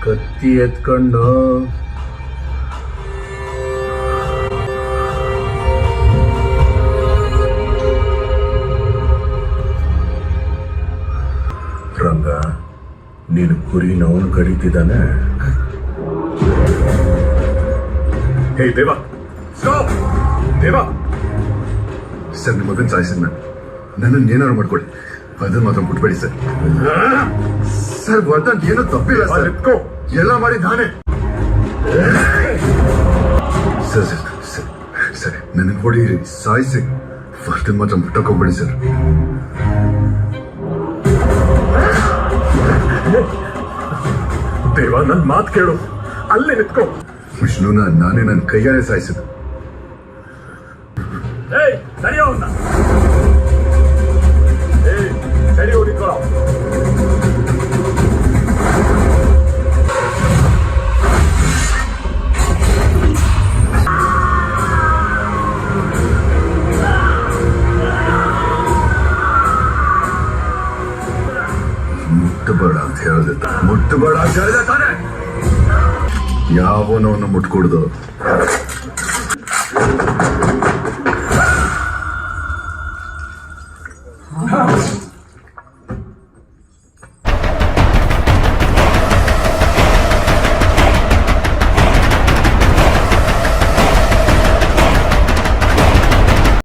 ಕತ್ತಿ ಎತ್ಕೊಂಡು ರಂಗ, ನೀನು ಕುರಿ ನೋವು ಕರೀತಿದ್ದಾನೆ. ಹೇ ದೇವ, ಸ್ಟಾಪ್! ದೇವ ಸರ್, ನಿಮ್ಮ ಮಗನ್ ಸಾಯಿಸಿದ ನನ್ನನ್ನು ಏನಾದ್ರು ಮಾಡ್ಕೊಳ್ಳಿ, ಅದನ್ನ ಮಾತ್ರ ಬಿಟ್ಬೇಡಿ ಸರ್. ಸರ್, ವರ್ಧನ್ ಏನೂ ತಪ್ಪಿಲ್ಲ ಸರ್. ಎಲ್ಲ ಮಾಡಿ ನಾನೇ. ಸರ್ ಸರ್ ಸರ್ ಸರಿ, ನನಗೆ ಹೊಡೀರಿ, ಸಾಯಿಸಿ. ವರ್ಧನ್ ಮಾತ್ರ ಮುಟ್ಟಕ್ಕೋಗ್ಬೇಡಿ ಸರ್. ದೇವ, ನನ್ನ ಮಾತು ಕೇಳು, ಅಲ್ಲೇ ನಿಂತ್ಕೋ. ವಿಷ್ಣುನ ನಾನೇ ನನ್ನ ಕೈಯಾರೆ ಸಾಯಿಸಿದ. ಸರಿಯೋ ಸರಿಯೋ ನಿಂತ್ಕೊಳ್ಳೋ. ಮುಟ್ಟಬೇಡ ಅಂತ ಹೇಳಿದೆ, ಮುಟ್ಟಬೇಡ ಅಂತ ಹೇಳಿದೆ ತಾನೆ. ಯಾವನವನ್ನ ಮುಟ್ಕೊಡ್ದು.